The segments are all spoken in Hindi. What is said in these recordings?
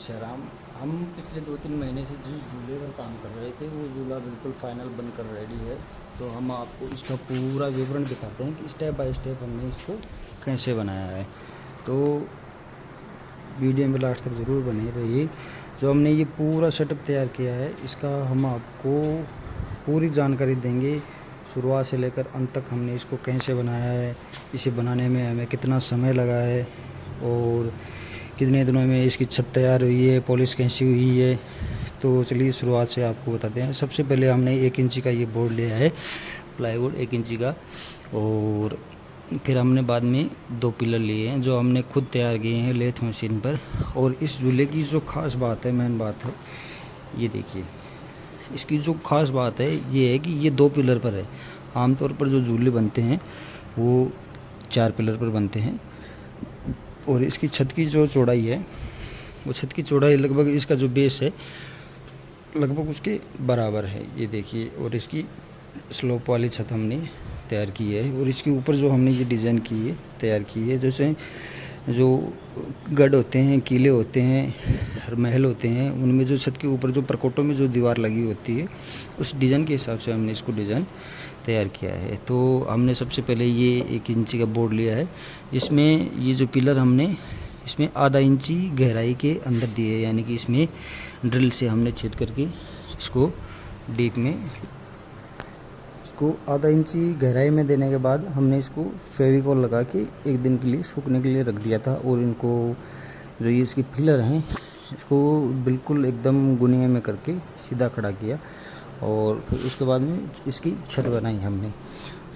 शहराम। हम पिछले 2-3 महीने से जिस झूले पर काम कर रहे थे वो झूला बिल्कुल फाइनल बनकर रेडी है। तो हम आपको इसका पूरा विवरण दिखाते हैं कि स्टेप बाय स्टेप हमने इसको कैसे बनाया है। तो वीडियो में लास्ट तक ज़रूर बने रहिए। जो हमने ये पूरा सेटअप तैयार किया है इसका हम आपको पूरी जानकारी देंगे, शुरुआत से लेकर अंत तक हमने इसको कैसे बनाया है, इसे बनाने में हमें कितना समय लगा है और कितने दिनों में इसकी छत तैयार हुई है, पॉलिश कैसी हुई है। तो चलिए शुरुआत से आपको बताते हैं। सबसे पहले हमने 1 इंची का ये बोर्ड लिया है, प्लाईवुड 1 इंची का, और फिर हमने बाद में 2 पिलर लिए हैं जो हमने खुद तैयार किए हैं लेथ मशीन पर। और इस झूले की जो ख़ास बात है, मेन बात है, ये देखिए, इसकी जो ख़ास बात है ये है कि ये 2 पिलर पर है। आमतौर पर जो झूले बनते हैं वो 4 पिलर पर बनते हैं। और इसकी छत की जो चौड़ाई है, वो छत की चौड़ाई लगभग, इसका जो बेस है लगभग उसके बराबर है, ये देखिए। और इसकी स्लोप वाली छत हमने तैयार की है। और इसके ऊपर जो हमने ये डिज़ाइन की है, तैयार की है, जैसे जो गढ़ होते हैं, किले होते हैं, महल होते हैं, उनमें जो छत के ऊपर जो परकोटों में जो दीवार लगी होती है, उस डिज़ाइन के हिसाब से हमने इसको डिज़ाइन तैयार किया है। तो हमने सबसे पहले ये 1 इंची का बोर्ड लिया है। इसमें ये जो पिलर हमने इसमें आधा इंची गहराई के अंदर दिए है, यानी कि इसमें ड्रिल से हमने छेद करके इसको डीप में, इसको आधा इंची गहराई में देने के बाद हमने इसको फेविकॉल लगा के 1 दिन के लिए सूखने के लिए रख दिया था। और इनको जो ये इसकी पिलर हैं इसको बिल्कुल एकदम गुनिया में करके सीधा खड़ा किया। और फिर उसके बाद में इसकी छत बनाई हमने।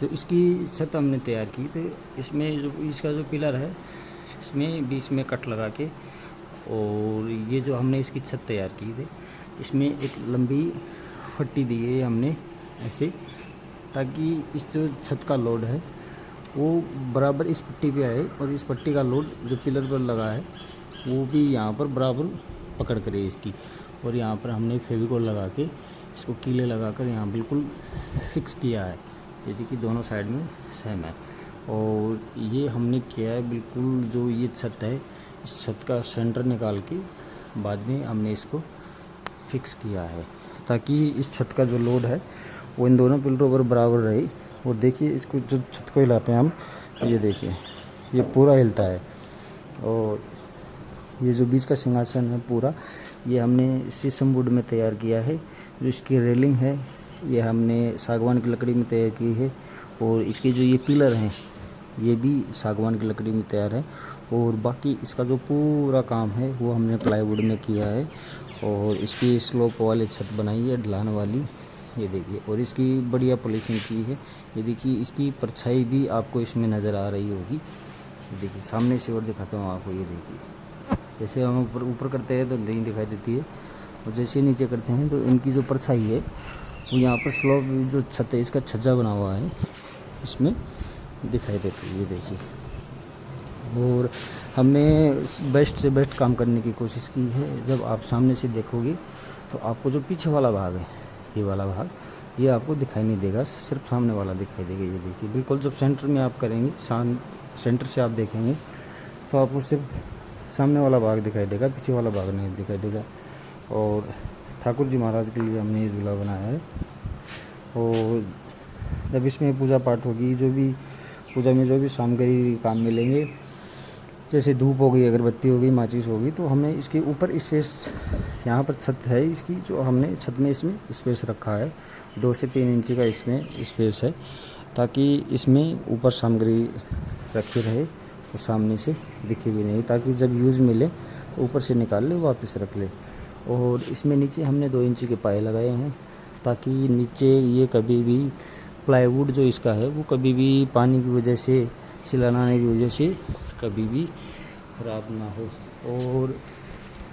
जो इसकी छत हमने तैयार की तो इसमें जो इसका जो पिलर है इसमें बीच में कट लगा के, और ये जो हमने इसकी छत तैयार की थी इसमें एक लंबी फट्टी दी है हमने ऐसे, ताकि इस जो छत का लोड है वो बराबर इस पट्टी पे आए और इस पट्टी का लोड जो पिलर पर लगा है वो भी यहाँ पर बराबर पकड़ करे इसकी। और यहाँ पर हमने फेविकॉल लगा के इसको कीले लगाकर यहाँ बिल्कुल फिक्स किया है। ये देखिए दोनों साइड में सेम है। और ये हमने किया है बिल्कुल, जो ये छत है इस छत का सेंटर निकाल के बाद में हमने इसको फिक्स किया है, ताकि इस छत का जो लोड है वो इन दोनों पिलरों पर बराबर रहे। और देखिए इसको जो छत को हिलाते हैं हम, ये देखिए ये पूरा हिलता है। और ये जो बीच का सिंहासन है पूरा, ये हमने शीशम वुड में तैयार किया है। जो इसकी रेलिंग है ये हमने सागवान की लकड़ी में तैयार की है। और इसके जो ये पिलर हैं ये भी सागवान की लकड़ी में तैयार है। और बाकी इसका जो पूरा काम है वो हमने प्लाईवुड में किया है। और इसकी स्लोप वाली छत बनाई है, ढलान वाली, ये देखिए। और इसकी बढ़िया पॉलिशिंग की है। ये देखिए इसकी परछाई भी आपको इसमें नज़र आ रही होगी। ये देखिए सामने से और दिखाता हूँ आपको, ये देखिए जैसे हम ऊपर ऊपर करते हैं तो नहीं दिखाई देती है, और जैसे नीचे करते हैं तो इनकी जो परछाई है वो यहाँ पर स्लोप जो छत है इसका छज्जा बना हुआ है इसमें दिखाई देती है, ये देखिए। और हमने बेस्ट से बेस्ट काम करने की कोशिश की है। जब आप सामने से देखोगे तो आपको जो पीछे वाला भाग है, ये वाला भाग, ये आपको दिखाई नहीं देगा, सिर्फ सामने वाला दिखाई देगा। ये देखिए बिल्कुल जब सेंटर में आप करेंगे, सेंटर से आप देखेंगे तो आपको सिर्फ सामने वाला भाग दिखाई देगा, पीछे वाला भाग नहीं दिखाई देगा। और ठाकुर जी महाराज के लिए हमने ये झूला बनाया है। और जब इसमें पूजा पाठ होगी, जो भी पूजा में जो भी सामग्री काम मिलेंगे, जैसे धूप हो गई, अगरबत्ती हो गई, माचिस होगी, तो हमने इसके ऊपर स्पेस, यहाँ पर छत है इसकी, जो हमने छत में इसमें स्पेस रखा है, 2 से 3 इंची का इसमें स्पेस है, ताकि इसमें ऊपर सामग्री रखी रहे और सामने से दिखे भी नहीं, ताकि जब यूज़ मिले ऊपर से निकाल ले वापस रख ले। और इसमें नीचे हमने 2 इंची के पाए लगाए हैं, ताकि नीचे ये कभी भी प्लाईवुड जो इसका है वो कभी भी पानी की वजह से, सिलाने की वजह से कभी भी ख़राब ना हो। और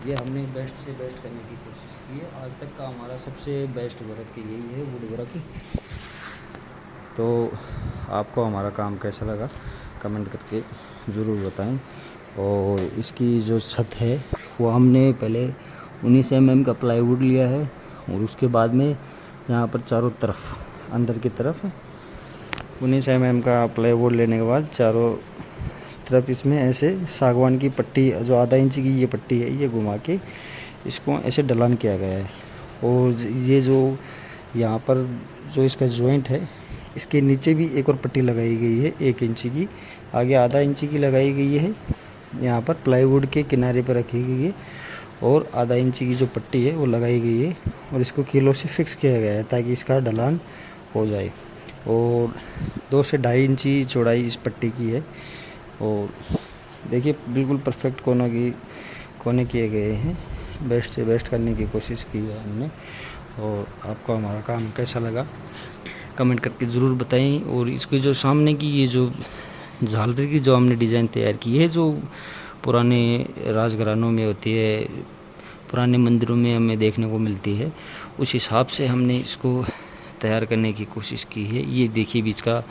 ये हमने बेस्ट से बेस्ट करने की कोशिश की है। आज तक का हमारा सबसे बेस्ट वर्क यही है, वुड वर्क। तो आपको हमारा काम कैसा लगा कमेंट करके ज़रूर बताएं। और इसकी जो छत है वो हमने पहले 19 mm का प्लाईवुड लिया है, और उसके बाद में यहाँ पर चारों तरफ, अंदर की तरफ 19 mm का प्लाईवुड लेने के बाद चारों तरफ इसमें ऐसे सागवान की पट्टी, जो आधा इंच की ये पट्टी है, ये घुमा के इसको ऐसे ढलान किया गया है। और ये जो यहाँ पर जो इसका जॉइंट है, इसके नीचे भी एक और पट्टी लगाई गई है 1 इंच की, आगे आधा इंच की लगाई गई है, यहाँ पर प्लाईवुड के किनारे पर रखी गई है, और आधा इंच की जो पट्टी है वो लगाई गई है, और इसको कीलों से फिक्स किया गया है ताकि इसका ढलान हो जाए। और 2 से 2.5 इंची चौड़ाई इस पट्टी की है। और देखिए बिल्कुल परफेक्ट कोने किए गए हैं, बेस्ट से बेस्ट करने की कोशिश की है हमने। और आपको हमारा काम कैसा लगा कमेंट करके ज़रूर बताएं। और इसके जो सामने की ये जो झालरी की जो हमने डिज़ाइन तैयार की है, जो पुराने राजघरानों में होती है, पुराने मंदिरों में हमें देखने को मिलती है, उस हिसाब से हमने इसको तैयार करने की कोशिश की है। ये देखिए बीच का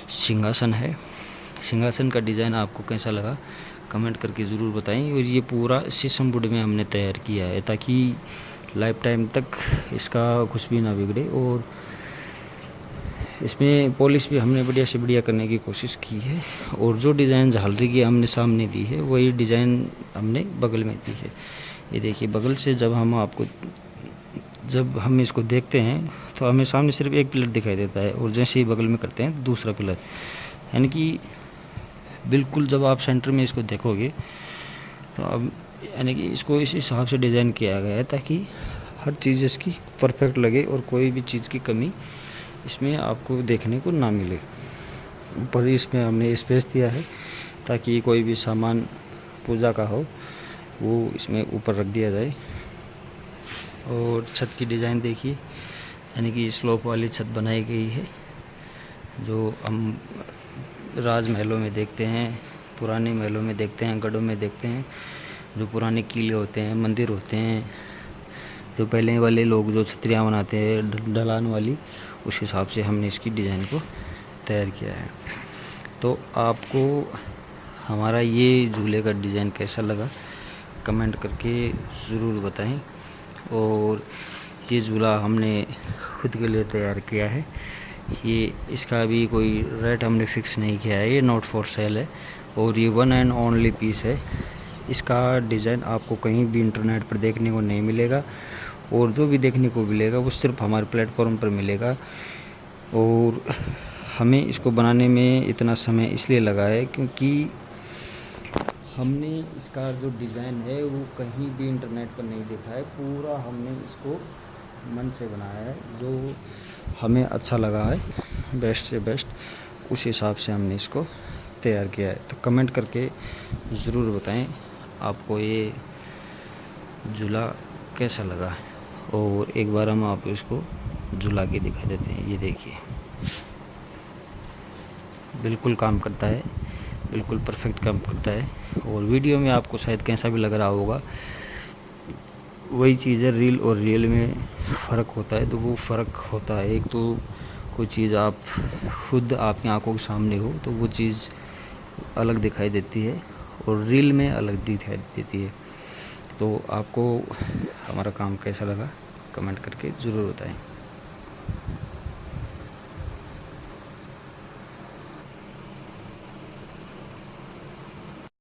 सिंहासन है। सिंहासन का डिज़ाइन आपको कैसा लगा कमेंट करके ज़रूर बताएं। और ये पूरा शीशम वुड में हमने तैयार किया है ताकि लाइफ टाइम तक इसका कुछ भी ना बिगड़े। और इसमें पॉलिश भी हमने बढ़िया से बढ़िया करने की कोशिश की है। और जो डिज़ाइन झालरी की हमने सामने दी है, वही डिज़ाइन हमने बगल में दी है। ये देखिए बगल से जब हम इसको देखते हैं तो हमें सामने सिर्फ एक पिलर दिखाई देता है, और जैसे ही बगल में करते हैं दूसरा पिलर, यानी कि बिल्कुल जब आप सेंटर में इसको देखोगे तो अब यानी कि इसको इस हिसाब से डिज़ाइन किया गया है ताकि हर चीज़ इसकी परफेक्ट लगे और कोई भी चीज़ की कमी इसमें आपको देखने को ना मिले। ऊपर इसमें हमने स्पेस दिया है ताकि कोई भी सामान पूजा का हो वो इसमें ऊपर रख दिया जाए। और छत की डिज़ाइन देखिए, यानी कि स्लोप वाली छत बनाई गई है, जो हम राजमहलों में देखते हैं, पुराने महलों में देखते हैं, गढ़ों में देखते हैं, जो पुराने किले होते हैं, मंदिर होते हैं, जो पहले वाले लोग जो छतरियाँ बनाते हैं ढलान वाली, उस हिसाब से हमने इसकी डिज़ाइन को तैयार किया है। तो आपको हमारा ये झूले का डिज़ाइन कैसा लगा कमेंट करके ज़रूर बताएं। और ये झूला हमने खुद के लिए तैयार किया है। ये इसका भी कोई रेट हमने फ़िक्स नहीं किया है, ये नॉट फॉर सेल है, और ये 1 एंड ओनली पीस है। इसका डिज़ाइन आपको कहीं भी इंटरनेट पर देखने को नहीं मिलेगा, और जो भी देखने को मिलेगा वो सिर्फ हमारे प्लेटफॉर्म पर मिलेगा। और हमें इसको बनाने में इतना समय इसलिए लगा है क्योंकि हमने इसका जो डिज़ाइन है वो कहीं भी इंटरनेट पर नहीं देखा है, पूरा हमने इसको मन से बनाया है, जो हमें अच्छा लगा है बेस्ट से बेस्ट, उस हिसाब से हमने इसको तैयार किया है। तो कमेंट करके ज़रूर बताएं आपको ये झूला कैसा लगा। और एक बार हम आप इसको झूला के दिखा देते हैं। ये देखिए बिल्कुल काम करता है, बिल्कुल परफेक्ट काम करता है। और वीडियो में आपको शायद कैसा भी लग रहा होगा, वही चीज़ है, रील और रियल में फ़र्क होता है। तो वो फ़र्क होता है, एक तो कोई चीज़ आप खुद आपकी आंखों के सामने हो तो वो चीज़ अलग दिखाई देती है, और रील में अलग दिखाई देती है। तो आपको हमारा काम कैसा लगा कमेंट करके ज़रूर बताएं।